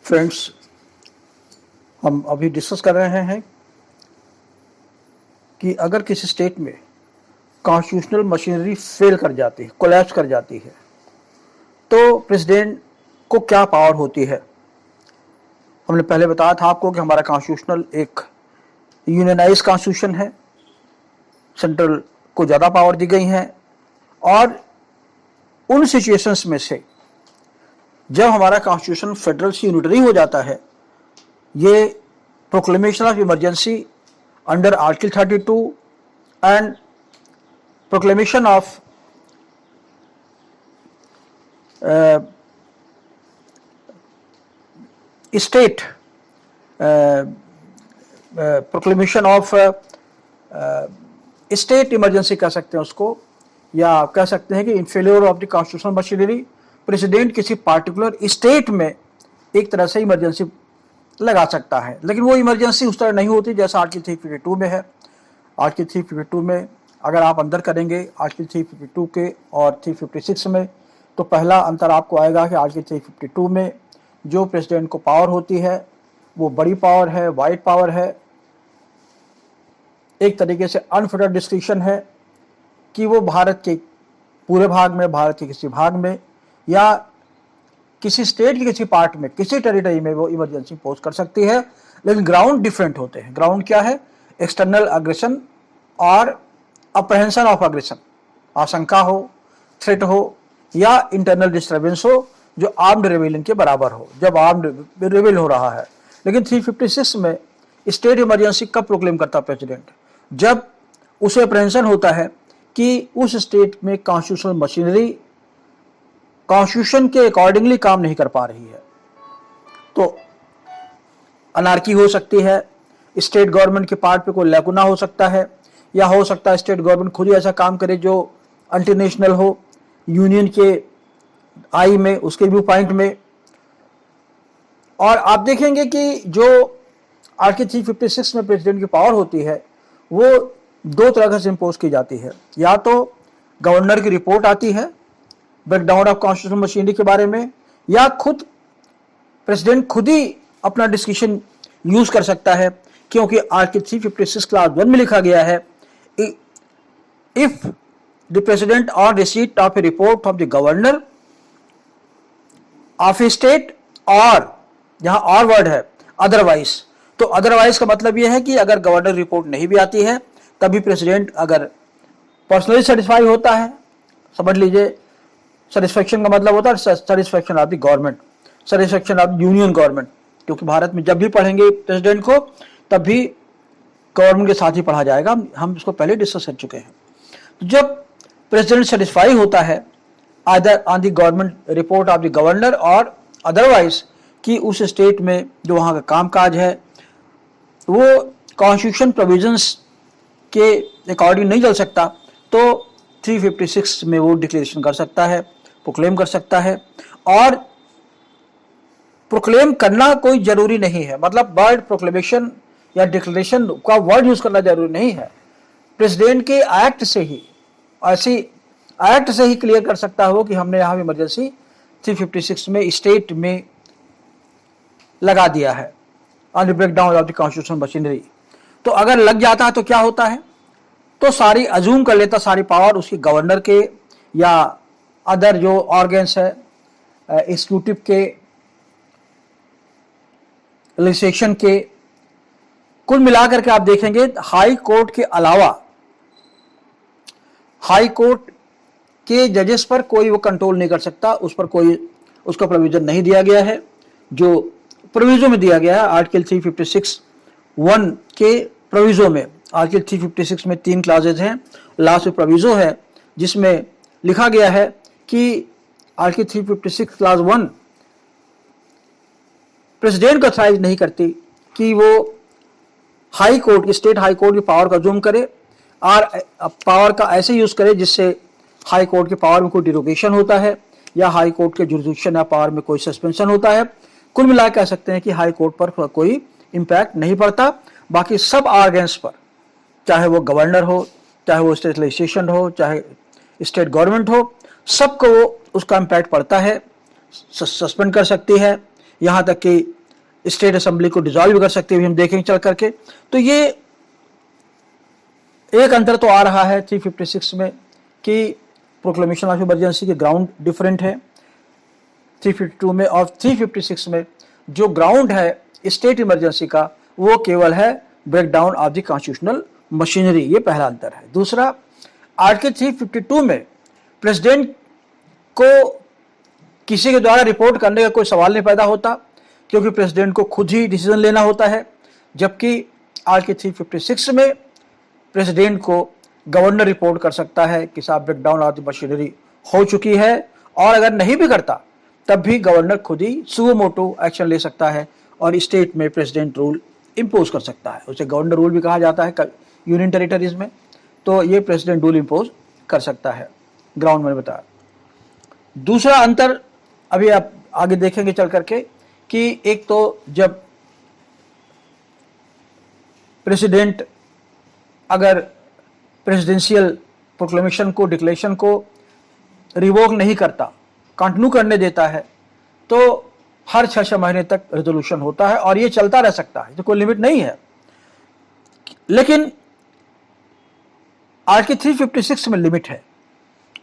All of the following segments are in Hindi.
फ्रेंड्स, हम अभी डिस्कस कर रहे हैं कि अगर किसी स्टेट में कॉन्स्टिट्यूशनल मशीनरी फेल कर जाती है, कोलैप्स कर जाती है, तो प्रेसिडेंट को क्या पावर होती है। हमने पहले बताया था आपको कि हमारा कॉन्स्टिट्यूशनल एक यूनियनाइज कॉन्स्टिट्यूशन है, सेंट्रल को ज़्यादा पावर दी गई है। और उन सिचुएशंस में से जब हमारा कॉन्स्टिट्यूशन फेडरल से यूनिटरी हो जाता है, ये proclamation of emergency under article 32 and proclamation of state proclamation of state emergency कह सकते हैं उसको, या कह सकते हैं कि in failure of the constitutional machinery president किसी पार्टिकुलर स्टेट में एक तरह से इमरजेंसी लगा सकता है। लेकिन वो इमरजेंसी उस तरह नहीं होती जैसा आर्टिकल 352 में है। आर्टिकल 352 में अगर आप अंदर करेंगे आर्टिकल 352 के और 356 में, तो पहला अंतर आपको आएगा कि आर्टिकल 352 में जो प्रेसिडेंट को पावर होती है वो बड़ी पावर है, वाइड पावर है, एक तरीके से अनफेडरल डिस्क्रिप्शन है कि वो भारत के पूरे भाग में, भारत के किसी भाग में या किसी स्टेट के किसी पार्ट में, किसी टेरिटरी में वो इमरजेंसी पोस्ट कर सकती है। लेकिन ग्राउंड डिफरेंट होते हैं। ग्राउंड क्या है? एक्सटर्नल अग्रेशन और अप्रहेंशन ऑफ अग्रेशन, आशंका हो, थ्रेट हो, या इंटरनल डिस्टर्बेंस हो जो आर्म्ड रेबेलियन के बराबर हो, जब आर्म्ड रेबेल हो रहा है। लेकिन 356 में स्टेट इमरजेंसी कब प्रोक्लेम करता प्रेसिडेंट? जब उसे अप्रहेंशन होता है कि उस स्टेट में कॉन्स्टिट्यूशनल मशीनरी कॉन्स्टिट्यूशन के अकॉर्डिंगली काम नहीं कर पा रही है। तो अनार्की हो सकती है, स्टेट गवर्नमेंट के पार्ट पे कोई लैकुना हो सकता है, या हो सकता है स्टेट गवर्नमेंट खुद ही ऐसा काम करे जो एंटी नेशनल हो, यूनियन के आई में, उसके व्यू पॉइंट में। और आप देखेंगे कि जो आर्टिकल 356 में प्रेसिडेंट की पावर होती है वो दो तरह से इम्पोज की जाती है। या तो गवर्नर की रिपोर्ट आती है ब्रेकडाउन ऑफ कॉन्स्टिट्यूशनल मशीनरी के बारे में, या खुद प्रेसिडेंट खुद ही अपना डिस्कशन यूज कर सकता है, क्योंकि आर्टिकल 356 क्लास 1 में लिखा गया है, if the president on receipt of A report from the governor of A state, और यहां और वर्ड है अदरवाइज। तो अदरवाइज का मतलब यह है कि अगर गवर्नर रिपोर्ट नहीं भी आती है तभी प्रेसिडेंट अगर पर्सनली सेटिस्फाई होता है, समझ लीजिए सेटिस्फेक्शन का मतलब होता है satisfaction of the government, satisfaction of union government, क्योंकि भारत में जब भी पढ़ेंगे प्रेसिडेंट को तब भी गवर्नमेंट के साथ ही पढ़ा जाएगा, हम इसको पहले डिस्कस कर चुके हैं। तो जब प्रेसिडेंट सेटिस्फाई होता है either on the government report of the governor और अदरवाइज कि उस स्टेट में जो वहाँ का कामकाज है वो कॉन्स्टिट्यूशन प्रोविजंस के अकॉर्डिंग नहीं चल सकता, तो 356 में वो डिक्लेरेशन कर सकता है, प्रोक्लेम कर सकता है। और प्रोक्लेम करना कोई जरूरी नहीं है, मतलब वर्ड प्रोक्लेमेशन या डिक्लेरेशन का वर्ड यूज करना जरूरी नहीं है। प्रेसिडेंट के एक्ट से ही, ऐसी एक्ट से ही क्लियर कर सकता हो कि हमने यहाँ इमरजेंसी 356 में स्टेट में लगा दिया है on the breakdown of the constitutional machinery. तो अगर लग जाता है तो क्या होता है? तो सारी अज्यूम कर लेता सारी पावर उसकी गवर्नर के या अदर जो ऑर्गन्स है एग्जीक्यूटिव के, लेजिस्लेशन के, कुल मिलाकर के आप देखेंगे हाई कोर्ट के अलावा हाई कोर्ट के जजेस पर कोई वो कंट्रोल नहीं कर सकता, उस पर कोई उसका प्रोविजन नहीं दिया गया है। जो प्रोविजो में दिया गया है आर्टिकल 356(1) के प्रोविजो में, आर्टिकल 356 में 3 क्लासेज हैं, लास्ट में प्रोविजो है जिसमें लिखा गया है कि आर्टिकल 356 क्लास 1 प्रेसिडेंट को ऑथराइज नहीं करती कि वो high court, state high court की पावर का जूम करे और पावर का ऐसे यूज करे जिससे हाई कोर्ट की पावर में कोई डिरोगेशन होता है या हाई कोर्ट के जुरिडिक्शन या पावर में कोई सस्पेंशन होता है। कुल मिला कह सकते हैं कि हाई कोर्ट पर कोई इंपैक्ट नहीं पड़ता। बाकी सब ऑर्गन्स पर, चाहे वो गवर्नर हो, चाहे वो स्टेट लेजिस्लेशन हो, चाहे स्टेट गवर्नमेंट हो, सबको उसका इम्पैक्ट पड़ता है, सस्पेंड कर सकती है, यहाँ तक कि स्टेट असेंबली को डिसॉल्व भी कर सकते हैं, हम देखेंगे चल करके। तो ये एक अंतर तो आ रहा है 356 में कि प्रोक्लेमेशन ऑफ इमरजेंसी के ग्राउंड डिफरेंट है 352 में, और 356 में जो ग्राउंड है स्टेट इमरजेंसी का वो केवल है breakdown of the constitutional machinery. ये पहला अंतर है। दूसरा, आर्टिकल 352 में प्रेसिडेंट को किसी के द्वारा रिपोर्ट करने का कोई सवाल नहीं पैदा होता, क्योंकि प्रेसिडेंट को खुद ही डिसीजन लेना होता है, जबकि आर्टिकल 356 में प्रेसिडेंट को गवर्नर रिपोर्ट कर सकता है कि साहब ब्रेकडाउन ऑफ द मशीनरी हो चुकी है, और अगर नहीं भी करता तब भी गवर्नर खुद ही सुओ मोटो एक्शन ले सकता है और स्टेट में प्रेसिडेंट रूल इम्पोज कर सकता है। उसे गवर्नर रूल भी कहा जाता है यूनियन टेरिटरीज में। तो ये प्रेसिडेंट रूल इम्पोज कर सकता है, ग्राउंड में बताया। दूसरा अंतर अभी आप आगे देखेंगे चल करके कि एक तो जब प्रेसिडेंट अगर प्रेसिडेंशियल प्रोक्लेमेशन को, डिक्लेरेशन को रिवोक नहीं करता, कंटिन्यू करने देता है, तो हर 6 महीने तक रेजोल्यूशन होता है और ये चलता रह सकता है, तो कोई लिमिट नहीं है। लेकिन आर्टिकल 356 में लिमिट है।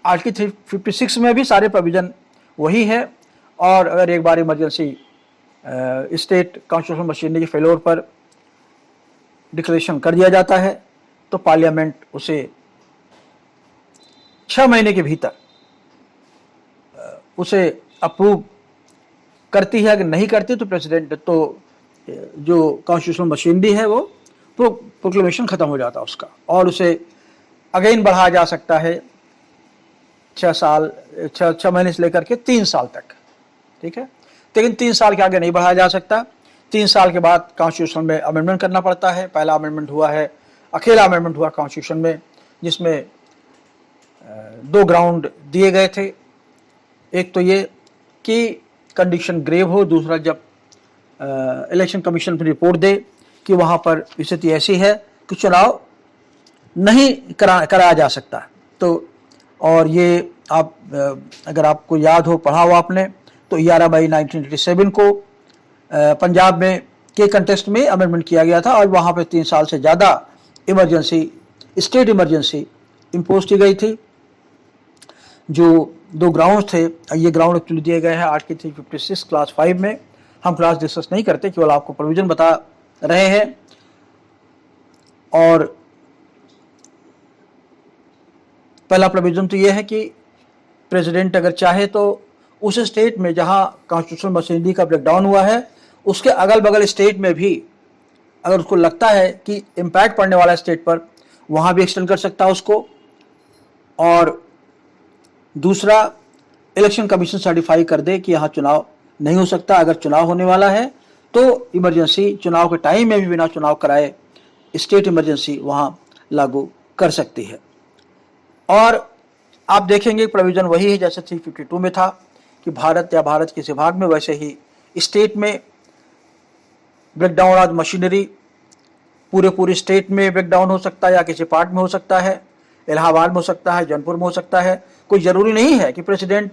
आर्टिकल 356 में भी सारे प्रोविजन वही है, और अगर एक बार इमरजेंसी स्टेट कॉन्स्टिट्यूशनल मशीनरी के फेलोर पर डिक्लेरेशन कर दिया जाता है तो पार्लियामेंट उसे 6 महीने के भीतर उसे अप्रूव करती है। अगर नहीं करती तो प्रेसिडेंट तो जो कॉन्स्टिट्यूशनल मशीनरी है वो प्रोक्लेमेशन खत्म हो जाता है उसका, और उसे अगेन बढ़ाया जा सकता है 6 महीने से लेकर के 3 साल तक, ठीक है। लेकिन 3 साल के आगे नहीं बढ़ाया जा सकता। 3 साल के बाद कॉन्स्टिट्यूशन में अमेंडमेंट करना पड़ता है। पहला अमेंडमेंट हुआ है, अकेला अमेंडमेंट हुआ कॉन्स्टिट्यूशन में, जिसमें 2 ग्राउंड दिए गए थे। एक तो ये कि कंडीशन ग्रेव हो, दूसरा जब इलेक्शन कमीशन पर रिपोर्ट दे कि वहाँ पर स्थिति ऐसी है कि चुनाव नहीं कराया जा सकता। तो और ये आप अगर आपको याद हो, पढ़ा हो आपने, तो 11 मई 1987 को पंजाब में के कंटेस्ट में अमेंडमेंट किया गया था और वहाँ पे 3 साल से ज़्यादा इमरजेंसी, स्टेट इमरजेंसी इम्पोज की गई थी। जो 2 ग्राउंड थे, ये ग्राउंड एक्चुअली दिए गए हैं आर्टिकल 356 क्लास 5 में। हम क्लास डिस्कस नहीं करते, केवल आपको प्रोविजन बता रहे हैं। और पहला प्रोविजन तो ये है कि प्रेसिडेंट अगर चाहे तो उस स्टेट में जहां कॉन्स्टिट्यूशनल मशीनरी का ब्रेकडाउन हुआ है उसके अगल बगल स्टेट में भी अगर उसको लगता है कि इम्पैक्ट पड़ने वाला स्टेट पर, वहां भी एक्सटेंड कर सकता है उसको। और दूसरा, इलेक्शन कमीशन सर्टिफाई कर दे कि यहाँ चुनाव नहीं हो सकता। अगर चुनाव होने वाला है तो इमरजेंसी चुनाव के टाइम में भी बिना चुनाव कराए स्टेट इमरजेंसी वहाँ लागू कर सकती है। और आप देखेंगे प्रोविजन वही है जैसे 352 में था कि भारत या भारत के किसी भाग में, वैसे ही स्टेट में ब्रेकडाउन ऑफ मशीनरी पूरे स्टेट में ब्रेकडाउन हो सकता है या किसी पार्ट में हो सकता है, इलाहाबाद में हो सकता है, जौनपुर में हो सकता है। कोई ज़रूरी नहीं है कि प्रेसिडेंट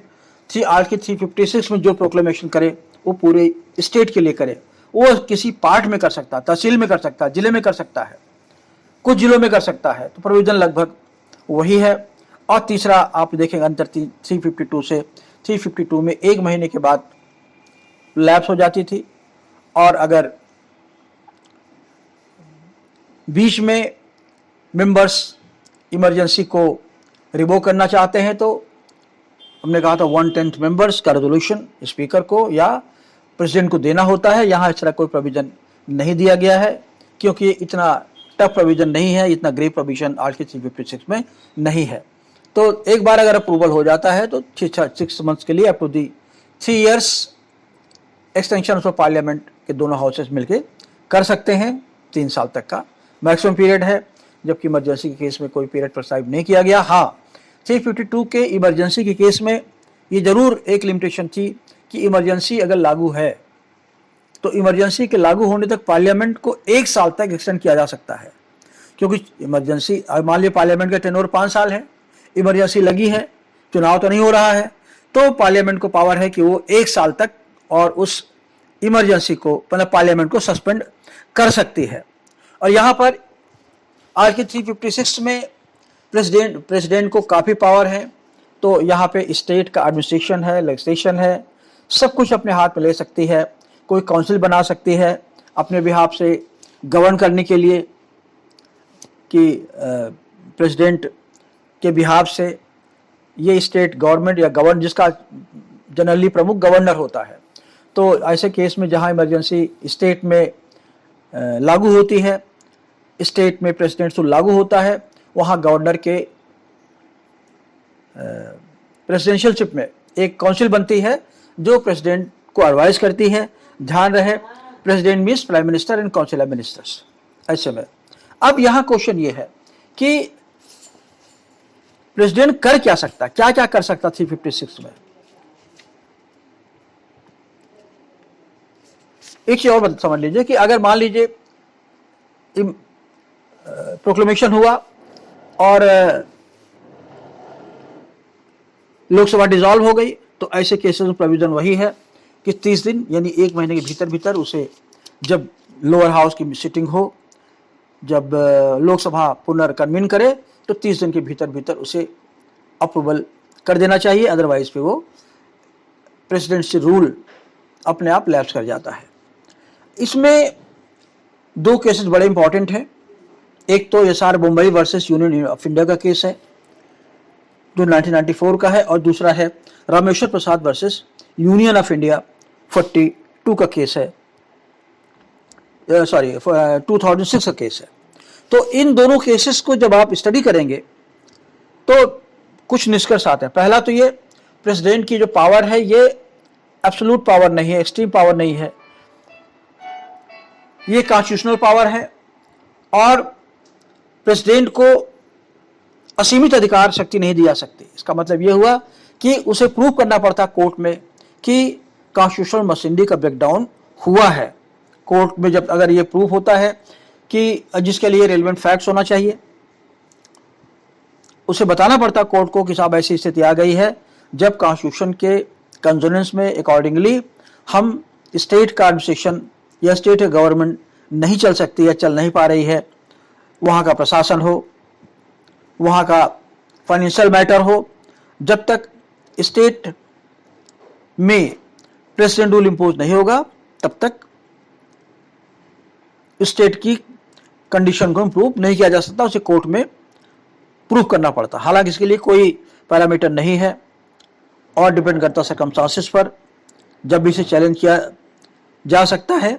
आर्टिकल 356 में जो प्रोक्लेमेशन करे वो पूरे स्टेट के लिए करे। वो किसी पार्ट में कर सकता है, तहसील में कर सकता है, जिले में कर सकता है, कुछ जिलों में कर सकता है। तो प्रोविजन लगभग वही है। और तीसरा आप देखेंगे अंतर 352 से 352 में 1 महीने के बाद लैप्स हो जाती थी, और अगर बीच में मेंबर्स इमरजेंसी को रिवोक करना चाहते हैं तो हमने कहा था 1/10 मेंबर्स का रेजोल्यूशन स्पीकर को या प्रेसिडेंट को देना होता है। यहाँ इस तरह कोई प्रोविजन नहीं दिया गया है, क्योंकि इतना टफ प्रोविजन नहीं है, इतना ग्रेव प्रोविजन आर्टिकल 356 में नहीं है। तो एक बार अगर अप्रूवल हो जाता है तो 6 मंथ्स के लिए up to the 3 years extension of parliament के दोनों हाउसेस मिलके कर सकते हैं। 3 साल तक का मैक्सिमम पीरियड है, जबकि इमरजेंसी के केस में कोई पीरियड प्रिस्क्राइब नहीं किया गया। हाँ, 352 के इमरजेंसी के केस में ये जरूर एक लिमिटेशन थी कि इमरजेंसी अगर लागू है तो इमरजेंसी के लागू होने तक पार्लियामेंट को 1 साल तक एक्सटेंड किया जा सकता है, क्योंकि इमरजेंसी, मान लीजिए पार्लियामेंट का टेन्योर 5 साल है, इमरजेंसी लगी है, चुनाव तो नहीं हो रहा है, तो पार्लियामेंट को पावर है कि वो 1 साल तक और उस इमरजेंसी को मतलब पार्लियामेंट को सस्पेंड कर सकती है। और यहाँ पर आर्टिकल 356 में प्रेसिडेंट को काफ़ी पावर है, तो यहाँ पे स्टेट का एडमिनिस्ट्रेशन है, लेजिस्लेशन है, सब कुछ अपने हाथ में ले सकती है। कोई काउंसिल बना सकती है अपने बिहाफ से गवर्न करने के लिए कि प्रेसिडेंट के बिहाफ से ये स्टेट गवर्नमेंट या गवर्न, जिसका जनरली प्रमुख गवर्नर होता है, तो ऐसे केस में जहाँ इमरजेंसी स्टेट में लागू होती है, स्टेट में प्रेसिडेंट रूल लागू होता है, वहाँ गवर्नर के प्रेसिडेंशियलशिप में एक काउंसिल बनती है जो प्रेसिडेंट को एडवाइस करती है। ध्यान रहे, president means prime minister and council of ministers. ऐसे में अब यहाँ क्वेश्चन ये है कि प्रेसिडेंट कर क्या सकता, क्या क्या कर सकता 356 में। एक चीज और समझ लीजिए कि अगर मान लीजिए प्रोक्लेमेशन हुआ और लोकसभा डिसॉल्व हो गई, तो ऐसे केसेस में प्रोविजन वही है कि 30 दिन यानी 1 महीने के भीतर उसे, जब लोअर हाउस की सिटिंग हो, जब लोकसभा पुनर्कन्वीन करे, तो 30 दिन के भीतर उसे अप्रूवल कर देना चाहिए, अदरवाइज पे वो प्रेसिडेंसी रूल अपने आप लैप्स कर जाता है। इसमें 2 केसेस बड़े इंपॉर्टेंट हैं। एक तो SR Mumbai versus union of India का केस है जो 1994 का है, और दूसरा है Rameshwar Prasad versus union of India 42 का केस है, 2006 का केस है। तो इन दोनों केसेस को जब आप स्टडी करेंगे तो कुछ निष्कर्ष आते हैं। पहला तो ये, प्रेसिडेंट की जो पावर है ये एब्सोल्यूट पावर नहीं है, एक्सट्रीम पावर नहीं है, ये कॉन्स्टिट्यूशनल पावर है, और प्रेसिडेंट को असीमित अधिकार शक्ति नहीं दी जा सकती। इसका मतलब यह हुआ कि उसे प्रूव करना पड़ता कोर्ट में कि कॉन्स्टिट्यूशनल मशीनरी का ब्रेकडाउन हुआ है। कोर्ट में जब अगर ये प्रूव होता है कि जिसके लिए रेलेवेंट फैक्ट्स होना चाहिए, उसे बताना पड़ता कोर्ट को कि साहब ऐसी स्थिति आ गई है जब कॉन्स्टिट्यूशन के कंजोनेंस में अकॉर्डिंगली हम स्टेट का एडमिनिस्ट्रेशन या स्टेट गवर्नमेंट नहीं चल सकती या चल नहीं पा रही है, वहाँ का प्रशासन हो, वहाँ का फाइनेंशियल मैटर हो, जब तक स्टेट में प्रेसिडेंट रूल इम्पोज नहीं होगा तब तक स्टेट की कंडीशन को इम्प्रूव नहीं किया जा सकता, उसे कोर्ट में प्रूव करना पड़ता। हालांकि इसके लिए कोई पैरामीटर नहीं है और डिपेंड करता सर्कमस्टांसेस पर, जब भी इसे चैलेंज किया जा सकता है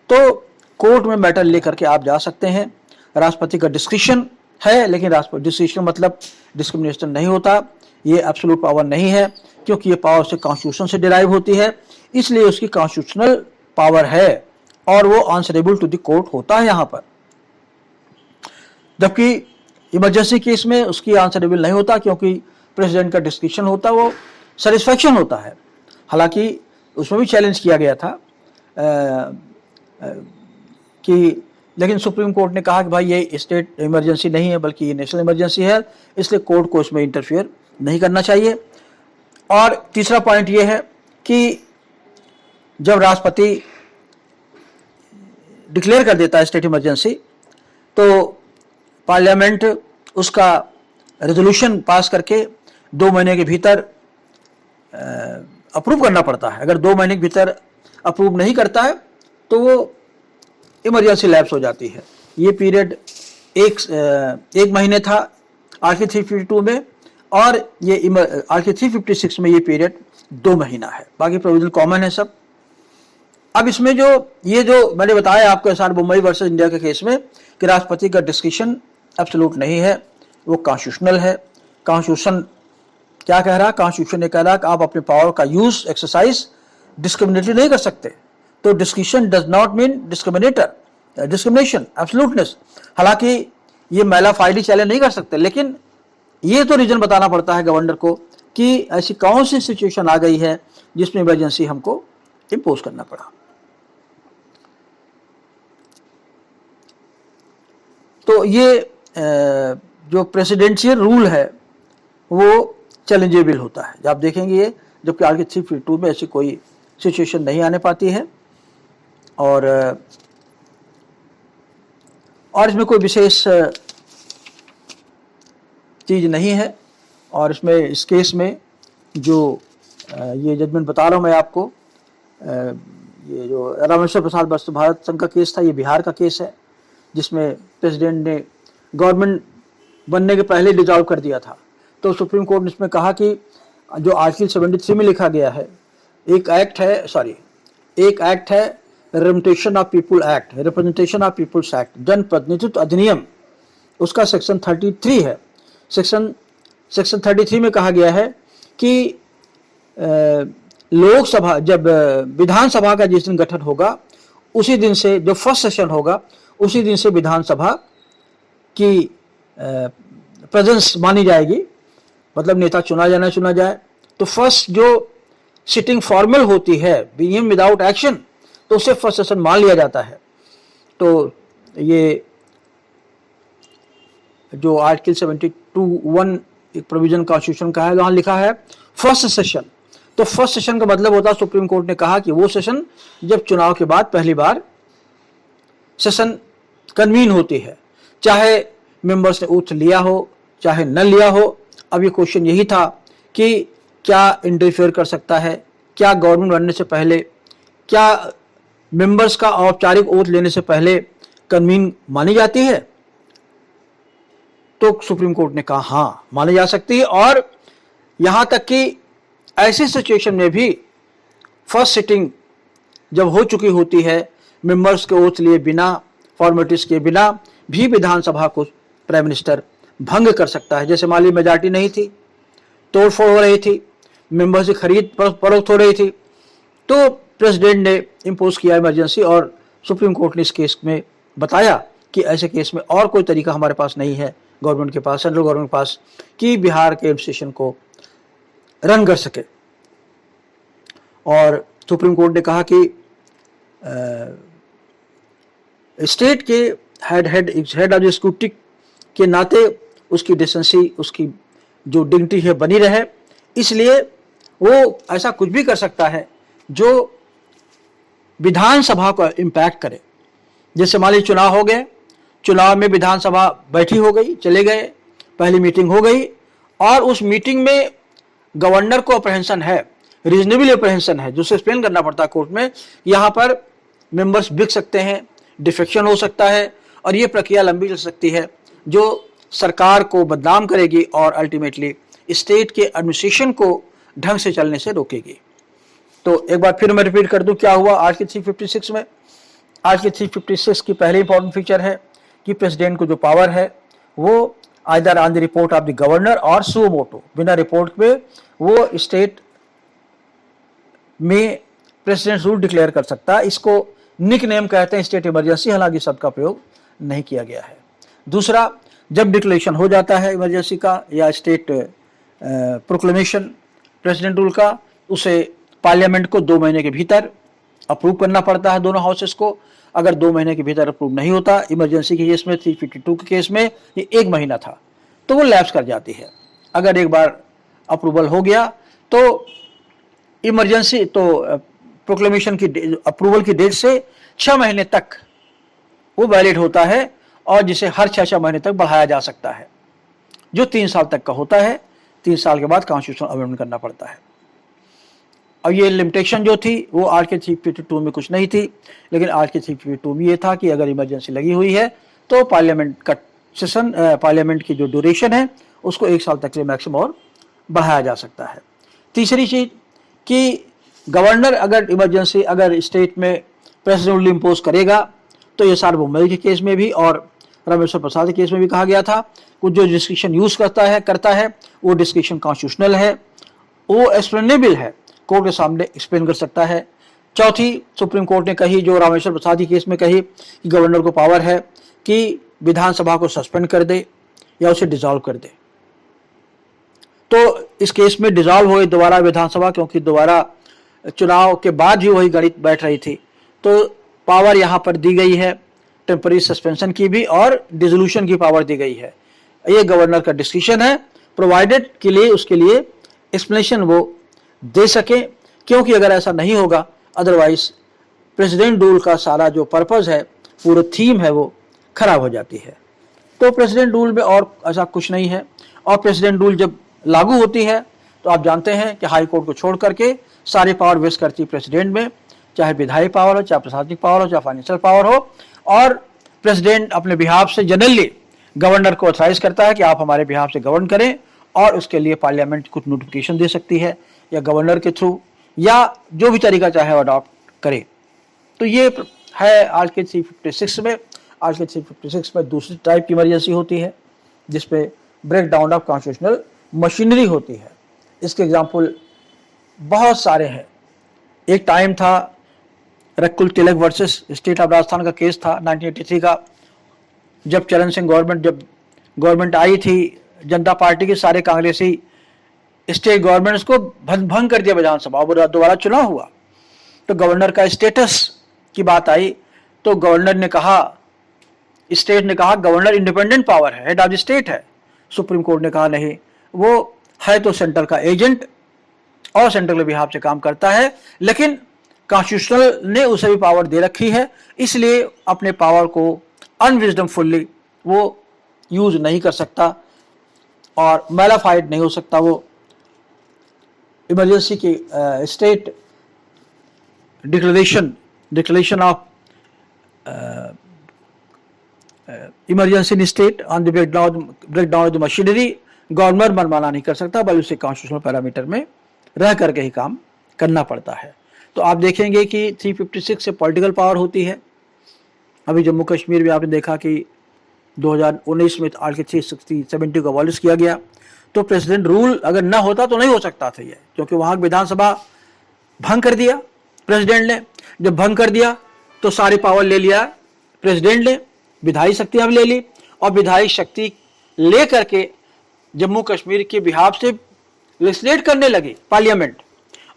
तो कोर्ट में मैटर लेकर के आप जा सकते हैं। राष्ट्रपति का डिस्क्रिप्शन है, लेकिन राष्ट्रपति डिस्क्रिप्शन मतलब डिस्क्रिमिनेशन नहीं होता, ये एब्सोल्यूट पावर नहीं है, क्योंकि ये पावर से कॉन्स्टिट्यूशन से डिराइव होती है, इसलिए उसकी कॉन्स्टिट्यूशनल पावर है और वो आंसरेबल टू द कोर्ट होता है यहाँ पर। जबकि इमरजेंसी केस में उसकी आंसरेबल नहीं होता, क्योंकि प्रेसिडेंट का डिस्क्रिप्शन होता, वो सेटिस्फैक्शन होता है। हालांकि उसमें भी चैलेंज किया गया था कि, लेकिन सुप्रीम कोर्ट ने कहा कि भाई ये स्टेट इमरजेंसी नहीं है बल्कि ये नेशनल इमरजेंसी है, इसलिए कोर्ट को इसमें इंटरफियर नहीं करना चाहिए। और तीसरा पॉइंट ये है कि जब राष्ट्रपति डिक्लेयर कर देता है स्टेट इमरजेंसी, तो पार्लियामेंट उसका रेजोल्यूशन पास करके 2 महीने के भीतर अप्रूव करना पड़ता है। अगर 2 महीने के भीतर अप्रूव नहीं करता है तो वो इमरजेंसी लैप्स हो जाती है। ये पीरियड एक महीने था आर्टिकल 352 में, और ये आर्टिकल 356 में ये पीरियड 2 महीना है। बाकी प्रोविजन कॉमन है सब। अब इसमें जो मैंने बताया आपको एसआर मुंबई वर्सेस इंडिया के केस में कि राष्ट्रपति का डिस्क्रिप्शन एब्सोल्यूट नहीं है, वो कॉन्स्टिट्यूशनल है। कॉन्स्टिट्यूशन क्या कह रहा है? कॉन्स्टिट्यूशन ने कह रहा है कि आप अपने पावर का यूज एक्सरसाइज डिस्क्रिमिनेटली नहीं कर सकते। तो description does not mean discrimination, absoluteness. हालांकि ये मैला फाइली चैलेंज नहीं कर सकते, लेकिन ये तो रीजन बताना पड़ता है गवर्नर को कि ऐसी कौन सी सिचुएशन आ गई है जिसमें इमरजेंसी हमको इम्पोज करना पड़ा। तो ये जो प्रेसिडेंशियल रूल है वो चैलेंजेबल होता है, जब आप देखेंगे ये, जबकि आर्टिकल 352 में ऐसी कोई सिचुएशन नहीं आने पाती है। और इसमें कोई विशेष चीज़ नहीं है। और इसमें इस केस में जो ये जजमेंट बता रहा हूँ मैं आपको, ये जो रामेश्वर प्रसाद वस्त्र भारत संघ का केस था, ये बिहार का केस है, जिसमें प्रेसिडेंट ने गवर्नमेंट बनने के पहले डिजॉल्व कर दिया था। तो सुप्रीम कोर्ट ने इसमें कहा कि जो आर्टिकल 73 में लिखा गया है, एक एक्ट है रिप्रेजेंटेशन ऑफ पीपुल्स एक्ट, जन प्रतिनिधित्व अधिनियम, उसका सेक्शन 33 है। सेक्शन 33 में कहा गया है कि लोकसभा, जब विधानसभा का जिस दिन गठन होगा उसी दिन से, जो फर्स्ट सेशन होगा उसी दिन से विधानसभा की प्रेजेंस मानी जाएगी, मतलब नेता चुना जाए। तो फर्स्ट जो सिटिंग फॉर्मल होती है, बीइंग विदाउट एक्शन, तो उसे फर्स्ट सेशन मान लिया जाता है। तो ये जो आर्टिकल 72(1) एक प्रोविजन कॉन्स्टिट्यूशन का है, वहां लिखा है फर्स्ट सेशन। तो फर्स्ट सेशन का मतलब होता है, सुप्रीम कोर्ट ने कहा कि वो सेशन जब चुनाव के बाद पहली बार सेशन कन्वीन होती है, चाहे मेंबर्स ने ओथ लिया हो चाहे न लिया हो। अब ये क्वेश्चन यही था कि क्या इंटरफेयर कर सकता है, क्या गवर्नमेंट बनने से पहले, क्या मेंबर्स का औपचारिक ओथ लेने से पहले कन्वीन मानी जाती है? तो सुप्रीम कोर्ट ने कहा हाँ, मानी जा सकती है। और यहां तक कि ऐसी सिचुएशन में भी फर्स्ट सिटिंग जब हो चुकी होती है, मेंबर्स के ओथ लिए बिना, फॉर्मेलिटीज के बिना भी विधानसभा को प्राइम मिनिस्टर भंग कर सकता है। जैसे मान ली मेजॉरिटी नहीं थी, तोड़फोड़ हो रही थी, मेंबर्स की खरीद फरोख्त हो रही थी, तो प्रेसिडेंट ने इम्पोज किया इमरजेंसी। और सुप्रीम कोर्ट ने इस केस में बताया कि ऐसे केस में और कोई तरीका हमारे पास नहीं है, गवर्नमेंट के पास, सेंट्रल गवर्नमेंट के पास, कि बिहार के एडमिनिस्ट्रेशन को रन कर सके। और सुप्रीम कोर्ट ने कहा कि स्टेट के हेड ऑफ स्कूटी के नाते उसकी डिसेंसी, उसकी जो डिग्निटी है बनी रहे, इसलिए वो ऐसा कुछ भी कर सकता है जो विधानसभा को इम्पैक्ट करे। जैसे मान लीजिए चुनाव हो गए, चुनाव में विधानसभा बैठी हो गई, चले गए, पहली मीटिंग हो गई, और उस मीटिंग में गवर्नर को अप्रहेंशन है, रीजनेबल अप्रहेंशन है, जो एक्सप्लेन करना पड़ता है कोर्ट में। यहाँ पर मेंबर्स बिक सकते हैं, डिफेक्शन हो सकता है, और ये प्रक्रिया लंबी चल सकती है, जो सरकार को बदनाम करेगी और अल्टीमेटली स्टेट के एडमिनिस्ट्रेशन को ढंग से चलने से रोकेगी। तो एक बार फिर मैं रिपीट कर दूं क्या हुआ आर्टिकल 356 में। आर्टिकल 356 की पहली इंपॉर्टेंट फीचर है कि प्रेसिडेंट को जो पावर है वो either on the report of the governor और सो मोटो, बिना रिपोर्ट पे वो स्टेट में प्रेसिडेंट रूल डिक्लेयर कर सकता है। इसको निक नेम कहते हैं स्टेट इमरजेंसी, हालांकि शब्द का प्रयोग नहीं किया गया है। दूसरा, जब डिक्लेरेशन हो जाता है इमरजेंसी का या स्टेट प्रोक्लेमेशन प्रेसिडेंट रूल का, उसे पार्लियामेंट को 2 महीने के भीतर अप्रूव करना पड़ता है, दोनों हाउसेस को। अगर 2 महीने के भीतर अप्रूव नहीं होता, इमरजेंसी के केस में 352 के केस में ये 1 महीना था, तो वो लैप्स कर जाती है। अगर एक बार अप्रूवल हो गया तो इमरजेंसी, तो प्रोक्लेमेशन की अप्रूवल की डेट से 6 महीने तक वो वैलिड होता है, और जिसे हर 6 महीने तक बढ़ाया जा सकता है, जो 3 साल तक का होता है। 3 साल के बाद कॉन्स्टिट्यूशन अमेंडमेंट करना पड़ता है। अब ये लिमिटेशन जो थी वो आर्टिकल 352 में कुछ नहीं थी, लेकिन आर्टिकल 352 में ये था कि अगर इमरजेंसी लगी हुई है तो पार्लियामेंट का सेशन, पार्लियामेंट की जो ड्यूरेशन है उसको 1 साल तक के मैक्सिमम और बढ़ाया जा सकता है। तीसरी चीज कि गवर्नर अगर इमरजेंसी, अगर स्टेट में प्रेसिडेंट रूल इम्पोज करेगा, तो ये सार्वभौमिक के केस में भी और रामेश्वर प्रसाद के केस में भी कहा गया था, कुछ जो डिस्क्रिप्शन यूज करता है वो डिस्क्रिप्शन कॉन्स्टिट्यूशनल है, वो एक्सप्लेनेबल है, कोर्ट के सामने एक्सप्लेन कर सकता है। चौथी, सुप्रीम कोर्ट ने कही, जो रामेश्वर प्रसाद के केस में कही, कि गवर्नर को पावर है कि विधानसभा को सस्पेंड कर दे या उसे डिसॉल्व कर दे। तो इस केस में डिसॉल्व हुई दोबारा विधानसभा, क्योंकि दोबारा चुनाव के बाद ही वही गणित बैठ रही थी, तो पावर यहाँ पर दी गई है, टेम्पररी सस्पेंशन की भी और डिसोल्यूशन की पावर दी गई है। ये गवर्नर का डिस्क्रिप्शन है, प्रोवाइडेड के लिए उसके लिए एक्सप्लेनेशन वो दे सके, क्योंकि अगर ऐसा नहीं होगा अदरवाइज प्रेसिडेंट रूल का सारा जो पर्पस है, पूरा थीम है, वो खराब हो जाती है। तो प्रेसिडेंट रूल में और ऐसा कुछ नहीं है। और प्रेसिडेंट रूल जब लागू होती है तो आप जानते हैं कि हाई कोर्ट को छोड़ करके सारी पावर वेस्ट करती है प्रेसिडेंट में, चाहे विधायी पावर हो, चाहे प्रशासनिक पावर हो, चाहे फाइनेंशियल पावर हो। और प्रेसिडेंट अपने बिहाफ से जनरली गवर्नर को ऑथराइज करता है कि आप हमारे बिहाफ से गवर्न करें, और उसके लिए पार्लियामेंट कुछ नोटिफिकेशन दे सकती है, या गवर्नर के थ्रू, या जो भी तरीका चाहे वो अडॉप्ट करे। तो ये है आज के 356 में। आज के 356 में दूसरी टाइप की इमरजेंसी होती है, जिसपे break down of constitutional machinery होती है। इसके एग्जाम्पल बहुत सारे हैं। एक टाइम था रकुल तिलक वर्सेस स्टेट ऑफ राजस्थान का केस था 1983 का, जब चरण सिंह गवर्नमेंट आई थी, जनता पार्टी के सारे कांग्रेसी स्टेट गवर्नमेंट्स को भंग कर दिया विधानसभा, और दोबारा चुनाव हुआ। तो गवर्नर का स्टेटस की बात आई, तो गवर्नर ने कहा, स्टेट ने कहा गवर्नर इंडिपेंडेंट पावर है, हेड ऑफ द स्टेट है। सुप्रीम कोर्ट ने कहा नहीं, वो है तो सेंटर का एजेंट और सेंट्रल के बिहाफ से काम करता है, लेकिन कॉन्स्टिट्यूशनल ने उसे भी पावर दे रखी है, इसलिए अपने पावर को अनविजडमफुली वो यूज नहीं कर सकता और मैलाफाइड नहीं हो सकता। वो इमरजेंसी की state declaration of emergency in state on the breakdown of the machinery governor मनमाना नहीं कर सकता, बल्कि उसे कॉन्स्टिट्यूशनल पैरामीटर में रह करके ही काम करना पड़ता है। तो आप देखेंगे कि 356 से पॉलिटिकल पावर होती है। अभी जम्मू कश्मीर में आपने देखा कि 2019 में आर्टिकल 370 को अबॉलिश किया गया। तो प्रेसिडेंट रूल अगर ना होता तो नहीं हो सकता था ये, क्योंकि वहाँ विधानसभा भंग कर दिया प्रेसिडेंट ने। जब भंग कर दिया तो सारी पावर ले लिया प्रेसिडेंट ने, विधायी शक्तियां भी ले ली, और विधायी शक्ति ले करके जम्मू कश्मीर के बिहाफ से लेजिस्लेट करने लगी पार्लियामेंट।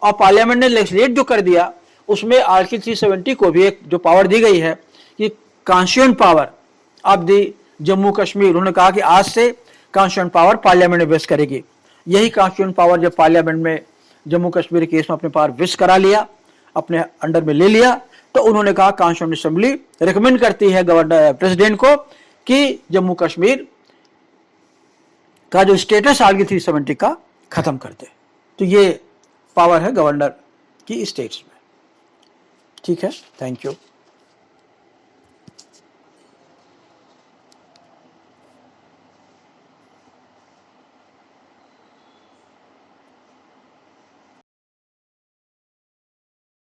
और पार्लियामेंट ने लेजिस्लेट जो कर दिया, उसमें आर्टिकल 370 को भी एक जो पावर दी गई है कि constituent power of the Jammu Kashmir, उन्होंने कहा कि आज से कॉन्स्टिट्यूएंट पावर पार्लियामेंट में वेस्ट करेगी। यही कॉन्स्टिट्यूएंट पावर जब पार्लियामेंट में जम्मू कश्मीर केस में अपने पावर वेस्ट करा लिया, अपने अंडर में ले लिया, तो उन्होंने कहा कॉन्स्टिट्यूएंट असेंबली रिकमेंड करती है गवर्नर प्रेसिडेंट को कि जम्मू कश्मीर का जो स्टेटस आर्टिकल 370 का खत्म कर दे। तो ये पावर है गवर्नर की स्टेट्स में। ठीक है, थैंक यू।